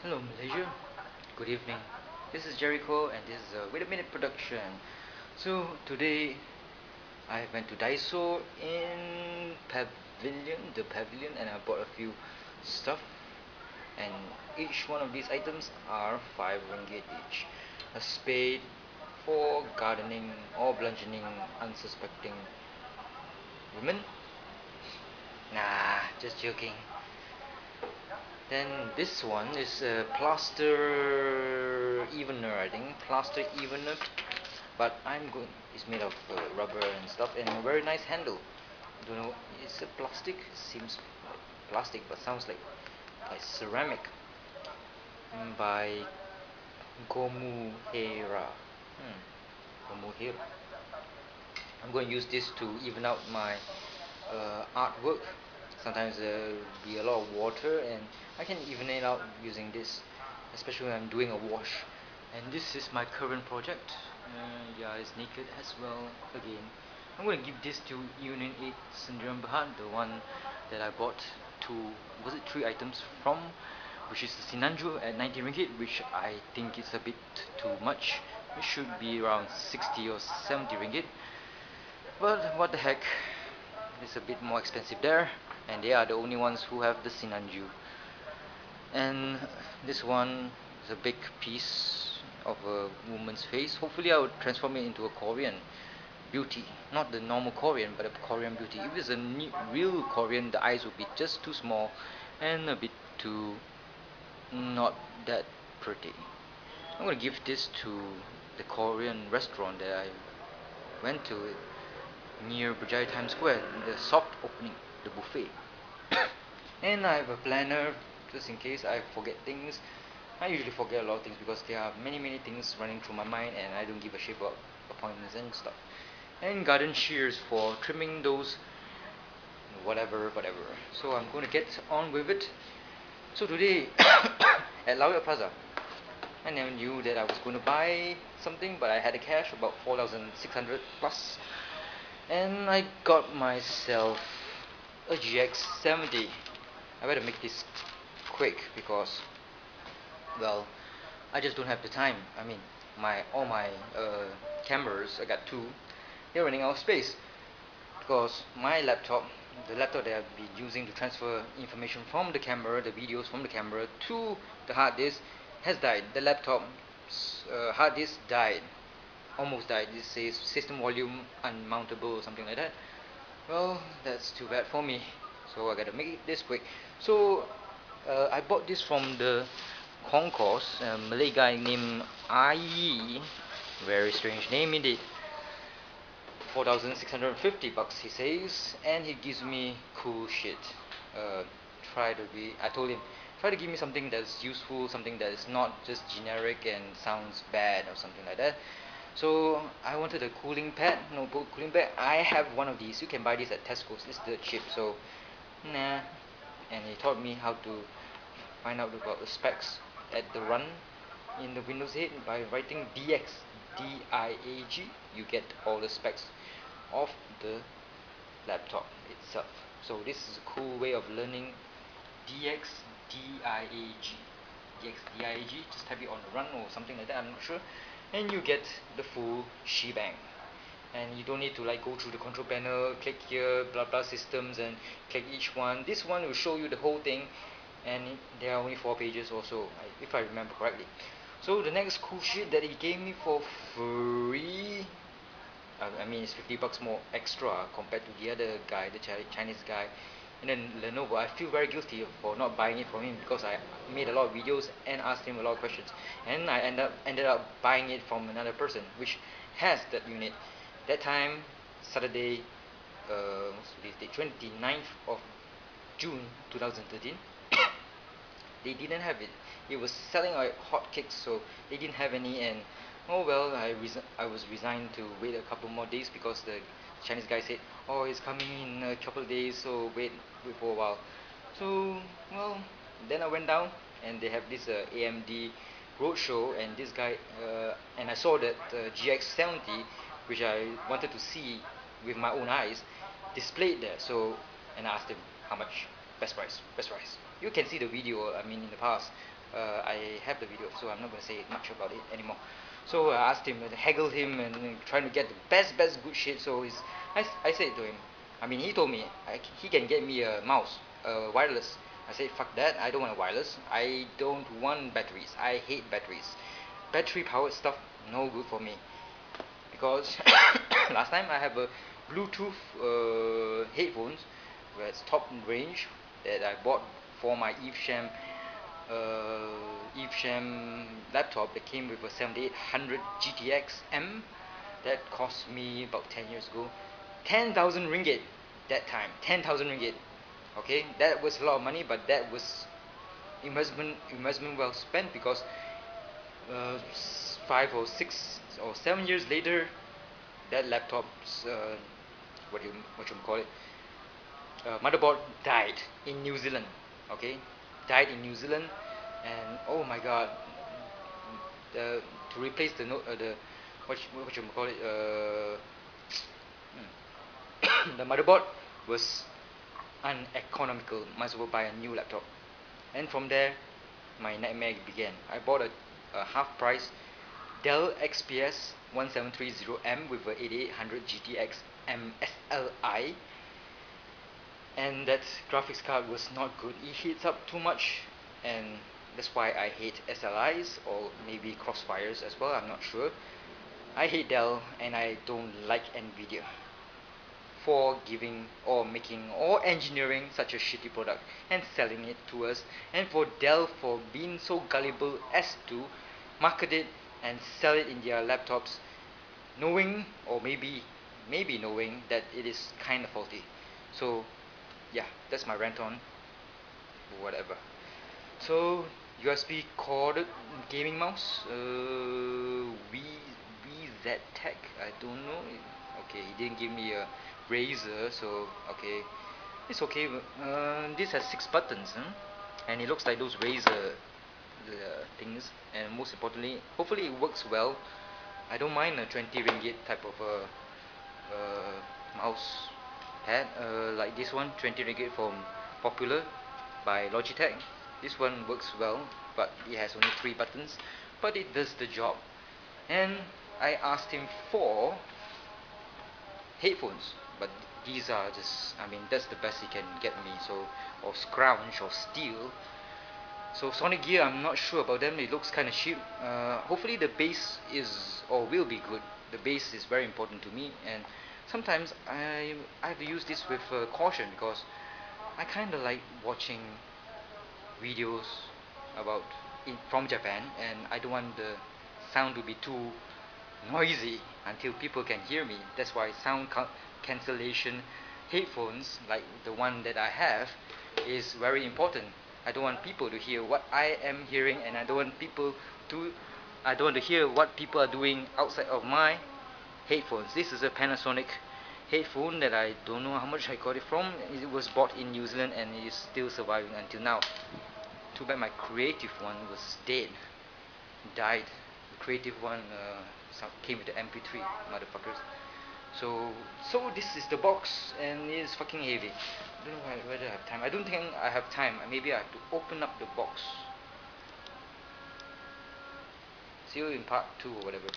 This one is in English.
Hello Malaysia, good evening. This is Gerryko and this is a Wait a Minute production. So today I went to Daiso in the pavilion, and I bought a few stuff, and each one of these items are 5 ringgit each. A spade for gardening or bludgeoning unsuspecting women. Nah, just joking. Then this one is a plaster evener, I think, plaster evener. But I'm going. It's made of rubber and stuff, and a very nice handle. Don't know. Is it plastic? Seems like plastic, but sounds like ceramic. By Gomuhera. Gomuhera. I'm going to use this to even out my artwork. Sometimes there will be a lot of water, and I can even it out using this, especially when I'm doing a wash. And this is my current project, and yeah, it's naked as well. Again, I'm going to give this to Union 8 Sendirian Berhad, the one that I bought two, was it 3 items from, which is the Sinanju at 90 ringgit, which I think is a bit too much. It should be around 60 or 70 ringgit. But what the heck, it's a bit more expensive there, and they are the only ones who have the Sinanju. And this one is a big piece of a woman's face. Hopefully I would transform it into a Korean beauty, not the normal Korean, but a Korean beauty. If it's a real Korean, the eyes would be just too small and a bit too not that pretty. I'm gonna give this to the Korean restaurant that I went to near Berjaya Times Square, the soft opening, the buffet. And I have a planner just in case I forget things. I usually forget a lot of things because there are many things running through my mind, and I don't give a shit about appointments and stuff. And garden shears for trimming those whatever. So I'm going to get on with it. So today at Low Yat Plaza, I never knew that I was going to buy something, but I had a cash about 4,600 plus, and I got myself a GX70. I better make this quick because, well, I just don't have the time. I mean, my all my cameras, I got two, they're running out of space because my laptop, the laptop that I've been using to transfer information from the camera, the videos from the camera to the hard disk, has died. The laptop's hard disk died, almost died. This says system volume unmountable or something like that. Well, that's too bad for me. So I gotta make it this quick. So I bought this from the concourse. A Malay guy named Ayi, very strange name indeed. 4,650 bucks he says, and he gives me cool shit. Uh, I told him, try to give me something that's useful, something that is not just generic and sounds bad or something like that. So I wanted a cooling pad, notebook cooling pad. I have one of these. You can buy this at Tesco's. It's dirt cheap. So nah. And he taught me how to find out about the specs at the run in the Windows 8 by writing DX DIAG. You get all the specs of the laptop itself. So this is a cool way of learning DXDIAG. DXDIAG, just type it on the run or something like that, I'm not sure. And you get the full shebang. And you don't need to like go through the control panel, click here, blah blah systems, and click each one. This one will show you the whole thing, and there are only 4 pages or so, if I remember correctly. So the next cool shit that he gave me for free, I mean, it's 50 bucks more extra compared to the other guy, the Chinese guy. And then Lenovo, I feel very guilty for not buying it from him because I made a lot of videos and asked him a lot of questions, and I ended up buying it from another person which has that unit. That time, Saturday, what's today's date? 29th of June 2013. They didn't have it. It was selling like hotcakes, so they didn't have any. And oh well, I was resigned to wait a couple more days because the Chinese guy said, "Oh, it's coming in a couple of days, so wait for a while." So well, then I went down and they have this AMD roadshow, and this guy and I saw that GX70, which I wanted to see with my own eyes, displayed there. So and I asked him how much, best price. You can see the video. I mean, in the past, I have the video, so I'm not going to say much about it anymore. So I asked him, haggled him, and trying to get the best good shit. So I said to him, I mean, he told me he can get me a mouse, wireless. I said, fuck that, I don't want a wireless. I don't want batteries. I hate batteries. Battery powered stuff, no good for me. Because last time I have a Bluetooth headphones, where it's top range, that I bought for my Evesham laptop that came with a 7800 GTX M that cost me about 10 years ago 10,000 ringgit that time. 10,000 ringgit. Okay, that was a lot of money, but that was investment well spent, because 5 or 6 or 7 years later, that laptop's what you call it, motherboard died in New Zealand. Okay, died in New Zealand, and oh my god, to replace the what you call it, the motherboard was uneconomical. Might as well buy a new laptop. And from there, my nightmare began. I bought a half price Dell XPS 1730M with a 8800 GTX MSLI, and that graphics card was not good. It heats up too much, and that's why I hate SLIs, or maybe Crossfires as well, I'm not sure. I hate Dell, and I don't like Nvidia for giving or making or engineering such a shitty product and selling it to us, and for Dell for being so gullible as to market it and sell it in their laptops, knowing, or maybe knowing, that it is kind of faulty. So yeah, that's my rant on whatever. So USB corded gaming mouse, VZ Tech, I don't know. Okay, he didn't give me a Razer, so okay, it's okay. This has 6 buttons, and it looks like those Razer things. And most importantly, hopefully it works well. I don't mind a 20 ringgit type of mouse pad, like this one, 20 ringgit from Popular by Logitech. This one works well, but it has only 3 buttons, but it does the job. And I asked him for headphones, but these are just, I mean, that's the best he can get me. So, or scrounge or steal. So Sonic Gear, I'm not sure about them. It looks kind of cheap. Hopefully the bass is or will be good. The bass is very important to me, and sometimes I have to use this with caution, because I kind of like watching videos about from Japan, and I don't want the sound to be too noisy until people can hear me. That's why sound cancellation headphones like the one that I have is very important. I don't want people to hear what I am hearing, and I don't want to hear what people are doing outside of my headphones. This is a Panasonic headphone that I don't know how much I got it from. It was bought in New Zealand, and it is still surviving until now. Too bad my creative one was dead, died. The creative one came with the MP3, motherfuckers. So this is the box, and it is fucking heavy. I don't know whether I have time. I don't think I have time. Maybe I have to open up the box. See you in part 2 or whatever.